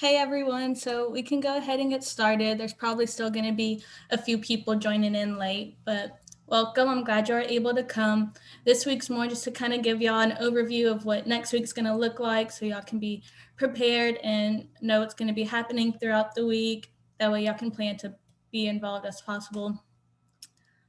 Hey everyone, so we can go ahead and get started. There's probably still going to be a few people joining in late, but welcome. I'm glad you're able to come. This week's more just to kind of give y'all an overview of what next week's going to look like so y'all can be prepared and know what's going to be happening throughout the week. That way y'all can plan to be involved as possible.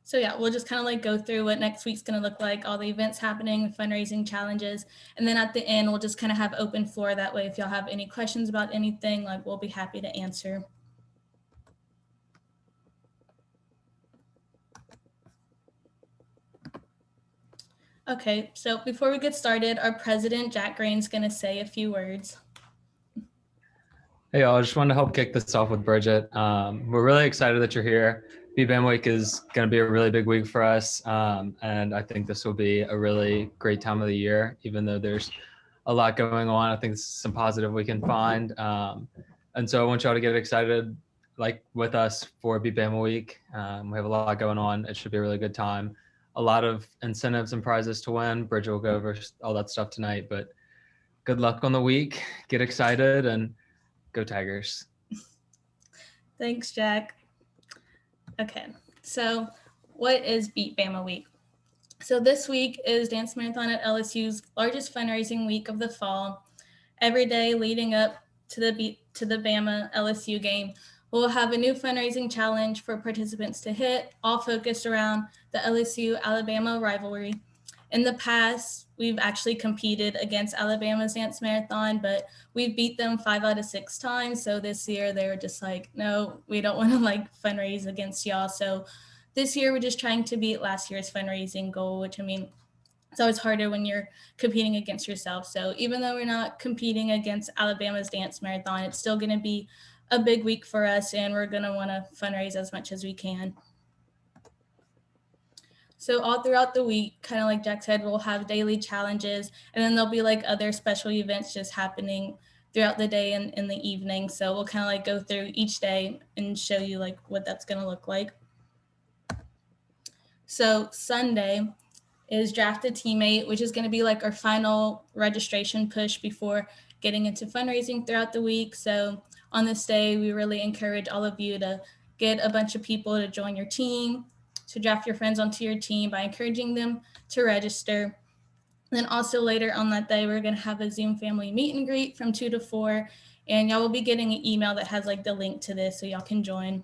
So yeah, we'll just kind of like go through what next week's going to look like, all the events happening, the fundraising challenges, and then at the end we'll just kind of have open floor. That way, if y'all have any questions about anything, like we'll be happy to answer. Okay, so before we get started, our president Jack Green's going to say a few words. Hey, y'all, I just wanted to help kick this off with Bridget. We're really excited that you're here. Bama week is going to be a really big week for us. And I think this will be a really great time of the year, even though there's a lot going on. I think this is some positive we can find. And so I want y'all to get excited like with us for Bama week. We have a lot going on. It should be a really good time. A lot of incentives and prizes to win. Bridget will go over all that stuff tonight, but good luck on the week. Get excited and go Tigers. Thanks, Jack. Okay, so what is Beat Bama Week? So this week is Dance Marathon at LSU's largest fundraising week of the fall. Every day leading up to the Bama LSU game, we'll have a new fundraising challenge for participants to hit, all focused around the LSU-Alabama rivalry. In the past, we've actually competed against Alabama's Dance Marathon, but we've beat them 5 out of 6 times. So this year they were just like, no, we don't want to like fundraise against y'all. So this year we're just trying to beat last year's fundraising goal, which I mean, it's always harder when you're competing against yourself. So even though we're not competing against Alabama's Dance Marathon, it's still going to be a big week for us, and we're going to want to fundraise as much as we can. So all throughout the week, kind of like Jack said, we'll have daily challenges, and then there'll be like other special events just happening throughout the day and in the evening. So we'll kind of like go through each day and show you like what that's going to look like. So Sunday is Draft a Teammate, which is going to be like our final registration push before getting into fundraising throughout the week. So on this day, we really encourage all of you to get a bunch of people to join your team, to draft your friends onto your team by encouraging them to register. And then also later on that day, we're going to have a Zoom family meet and greet from 2 to 4. And y'all will be getting an email that has like the link to this so y'all can join.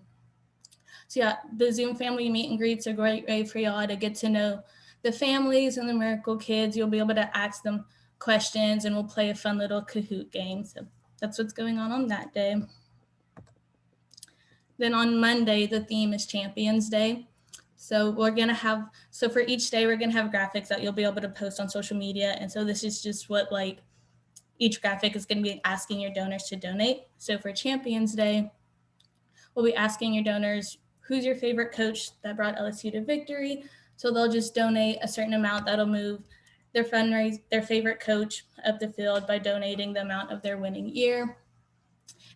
So yeah, the Zoom family meet and greets are a great way for y'all to get to know the families and the Miracle Kids. You'll be able to ask them questions and we'll play a fun little Kahoot game. So that's what's going on that day. Then on Monday, the theme is Champions Day. So we're going to have, so for each day, we're going to have graphics that you'll be able to post on social media. And so this is just what like each graphic is going to be asking your donors to donate. So for Champions Day, we'll be asking your donors, who's your favorite coach that brought LSU to victory? So they'll just donate a certain amount that'll move their favorite coach up the field by donating the amount of their winning year.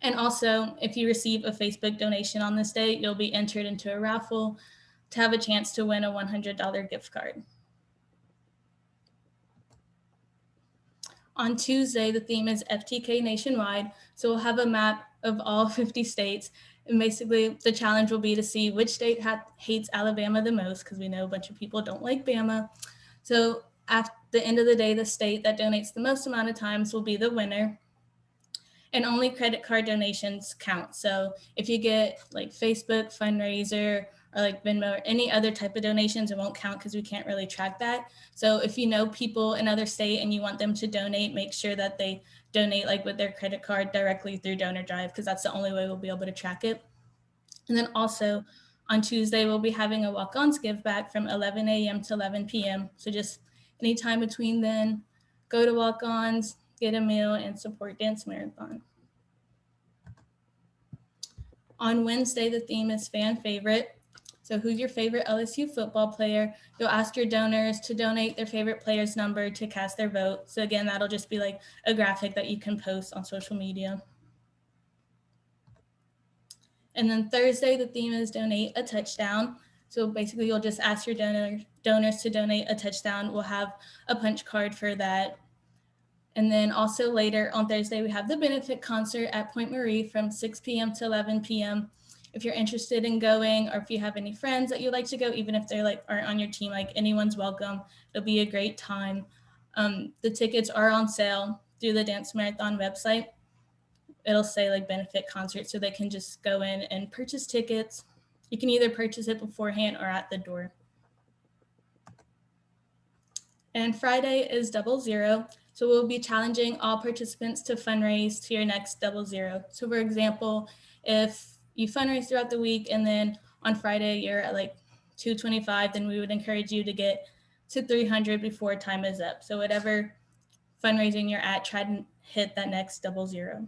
And also, if you receive a Facebook donation on this day, you'll be entered into a raffle to have a chance to win a $100 gift card. On Tuesday, the theme is FTK Nationwide. So we'll have a map of all 50 states. And basically, the challenge will be to see which state hates Alabama the most, because we know a bunch of people don't like Bama. So at the end of the day, the state that donates the most amount of times will be the winner. And only credit card donations count. So if you get like Facebook, Fundraiser, or like Venmo or any other type of donations, it won't count because we can't really track that. So if you know people in other state and you want them to donate, make sure that they donate like with their credit card directly through Donor Drive, because that's the only way we'll be able to track it. And then also on Tuesday, we'll be having a walk-ons give back from 11 a.m. to 11 p.m. So just anytime between then, go to walk-ons, get a meal, and support Dance Marathon. On Wednesday, the theme is fan favorite. So who's your favorite LSU football player? You'll ask your donors to donate their favorite player's number to cast their vote. So again, that'll just be like a graphic that you can post on social media. And then Thursday, the theme is donate a touchdown. So basically, you'll just ask your donors to donate a touchdown. We'll have a punch card for that. And then also later on Thursday, we have the benefit concert at Point Marie from 6 p.m. to 11 p.m. If you're interested in going, or if you have any friends that you'd like to go, even if they're like aren't on your team, like anyone's welcome. It'll be a great time. The tickets are on sale through the Dance Marathon website. It'll say like benefit concert, so they can just go in and purchase tickets. You can either purchase it beforehand or at the door. And Friday is double zero. So we'll be challenging all participants to fundraise to your next double zero. So for example, if you fundraise throughout the week and then on Friday you're at like 225, then we would encourage you to get to 300 before time is up. So whatever fundraising you're at, try to hit that next double zero.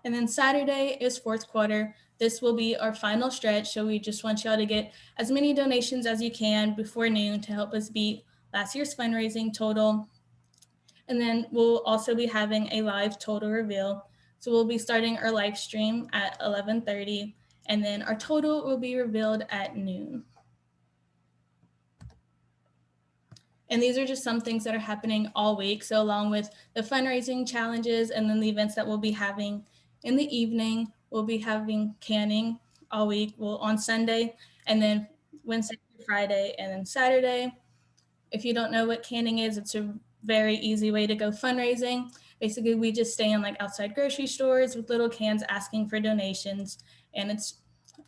And then Saturday is fourth quarter. This will be our final stretch. So we just want y'all to get as many donations as you can before noon to help us beat last year's fundraising total. And then we'll also be having a live total reveal. So we'll be starting our live stream at 11:30, and then our total will be revealed at noon. And these are just some things that are happening all week. So along with the fundraising challenges and then the events that we'll be having in the evening, we'll be having canning all week. Well, on Sunday, and then Wednesday, Friday, and then Saturday. If you don't know what canning is, it's a very easy way to go fundraising. Basically, we just stay in like outside grocery stores with little cans asking for donations. And it's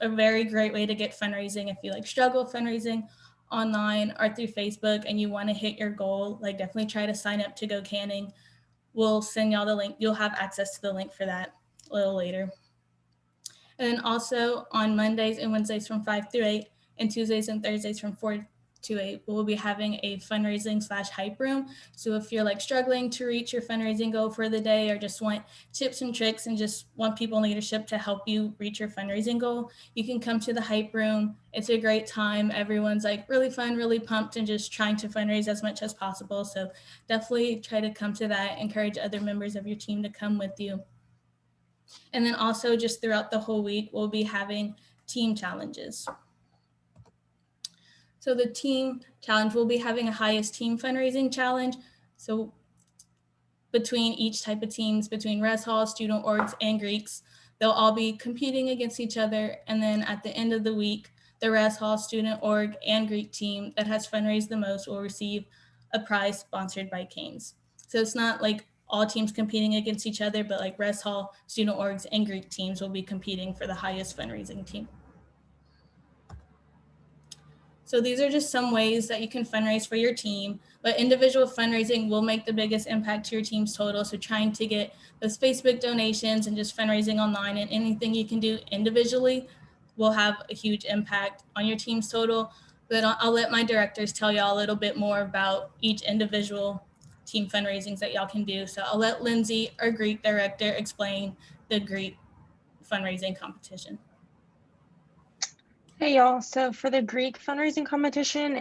a very great way to get fundraising if you like struggle fundraising online or through Facebook and you want to hit your goal. Like definitely try to sign up to go canning. We'll send y'all the link. You'll have access to the link for that a little later. And then also on Mondays and Wednesdays from 5 through 8 and Tuesdays and Thursdays from 4 to 8, we'll be having a fundraising / hype room. So if you're like struggling to reach your fundraising goal for the day or just want tips and tricks and just want people in leadership to help you reach your fundraising goal, you can come to the hype room. It's a great time. Everyone's like really fun, really pumped, and just trying to fundraise as much as possible. So definitely try to come to that. Encourage other members of your team to come with you. And then also just throughout the whole week, we'll be having team challenges. So the team challenge, we'll be having a highest team fundraising challenge. So between each type of teams, between Res Hall, student orgs, and Greeks, they'll all be competing against each other. And then at the end of the week, the Res Hall, student org, and Greek team that has fundraised the most will receive a prize sponsored by Canes. So it's not like all teams competing against each other, but like Res Hall, student orgs, and Greek teams will be competing for the highest fundraising team. So these are just some ways that you can fundraise for your team, but individual fundraising will make the biggest impact to your team's total. So trying to get those Facebook donations and just fundraising online and anything you can do individually will have a huge impact on your team's total. But I'll let my directors tell y'all a little bit more about each individual team fundraisings that y'all can do. So I'll let Lindsay, our Greek director, explain the Greek fundraising competition. Hey y'all, so for the Greek fundraising competition,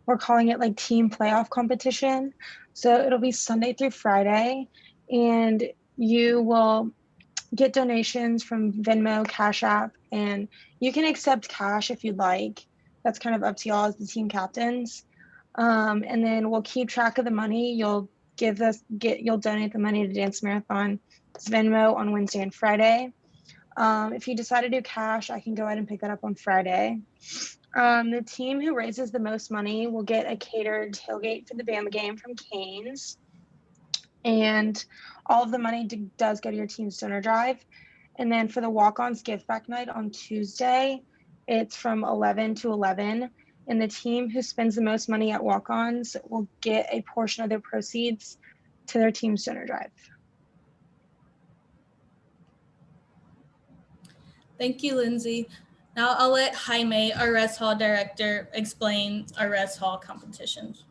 we're calling it like team playoff competition. So it'll be Sunday through Friday, and you will get donations from Venmo, Cash App, and you can accept cash if you'd like. That's kind of up to y'all as the team captains. And then we'll keep track of the money. You'll donate the money to Dance Marathon. It's Venmo on Wednesday and Friday. If you decide to do cash, I can go ahead and pick that up on Friday. The team who raises the most money will get a catered tailgate for the Bama game from Canes. And all of the money does go to your team's donor drive. And then for the walk-ons give back night on Tuesday, it's from 11 to 11. And the team who spends the most money at walk-ons will get a portion of their proceeds to their team's donor drive. Thank you, Lindsay. Now I'll let Jaime, our Res Hall director, explain our Res Hall competitions.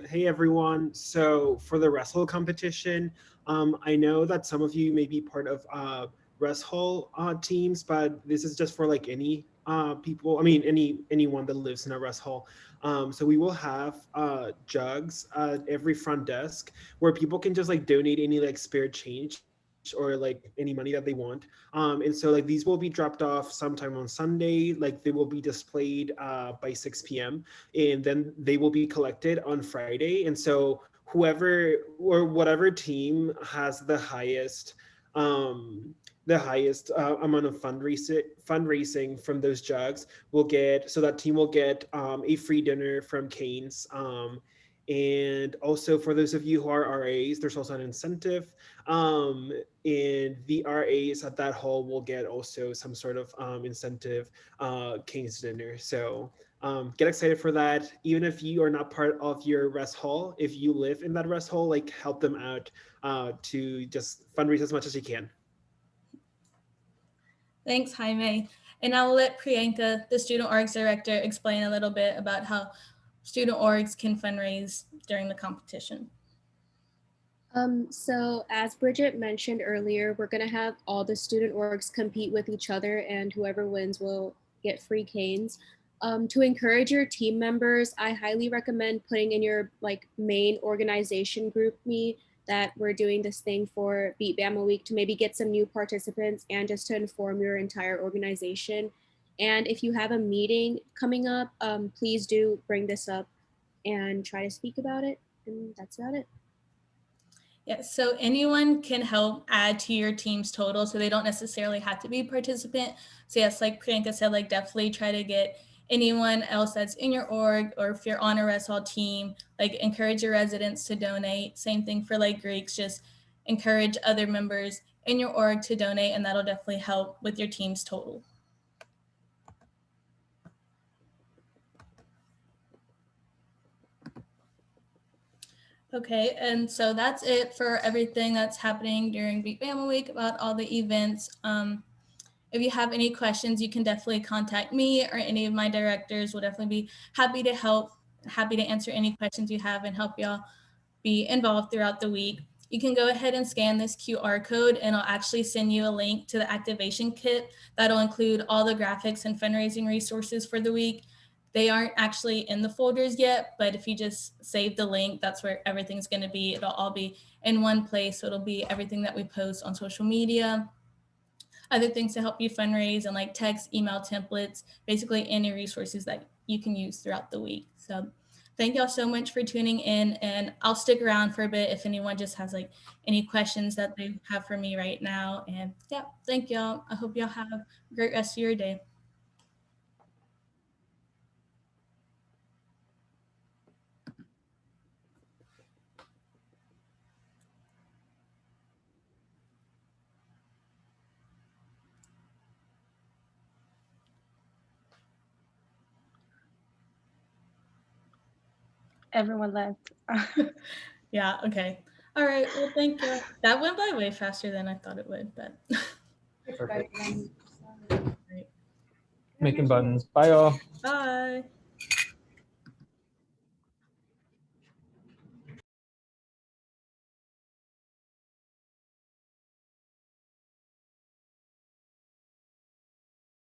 Hey everyone. So for the Res Hall competition, I know that some of you may be part of Res Hall teams, but this is just for like any people. I mean, anyone that lives in a Res Hall. So we will have jugs at every front desk where people can just like donate any like spare change or like any money that they want. And so like these will be dropped off sometime on Sunday. Like they will be displayed by 6 p.m. and then they will be collected on Friday. And so whoever or whatever team has the highest amount of fundraising from those jugs will get, so that team will get a free dinner from Cane's. And also for those of you who are RAs, there's also an incentive. And the RAs at that hall will get also some sort of incentive Cane's dinner. So get excited for that. Even if you are not part of your rest hall, if you live in that rest hall, like help them out to just fundraise as much as you can. Thanks, Jaime. And I will let Priyanka, the Student Orgs Director, explain a little bit about how student orgs can fundraise during the competition. So as Bridget mentioned earlier, we're going to have all the student orgs compete with each other, and whoever wins will get free canes. To encourage your team members, I highly recommend putting in your main organization group me that we're doing this thing for Beat Bama Week to maybe get some new participants and just to inform your entire organization. And if you have a meeting coming up, please do bring this up and try to speak about it. And that's about it. Yes, so anyone can help add to your team's total, so they don't necessarily have to be a participant. So yes, like Priyanka said, definitely try to get anyone else that's in your org, or if you're on a rest hall team, encourage your residents to donate. Same thing for Greeks, just encourage other members in your org to donate, and that'll definitely help with your team's total. Okay, and so that's it for everything that's happening during Beat Bama Week about all the events. If you have any questions, you can definitely contact me or any of my directors. We'll definitely be happy to help, happy to answer any questions you have and help y'all be involved throughout the week. You can go ahead and scan this QR code and I'll actually send you a link to the activation kit that'll include all the graphics and fundraising resources for the week. They aren't actually in the folders yet, but if you just save the link, that's where everything's going to be. It'll all be in one place. So it'll be everything that we post on social media, other things to help you fundraise, and text, email templates, basically any resources that you can use throughout the week. So thank y'all so much for tuning in, and I'll stick around for a bit if anyone just has any questions that they have for me right now. And yeah, thank y'all. I hope y'all have a great rest of your day. Everyone left. Yeah, okay. All right, well, thank you. That went by way faster than I thought it would, but. Perfect. Right. Making buttons. Bye, y'all. Bye.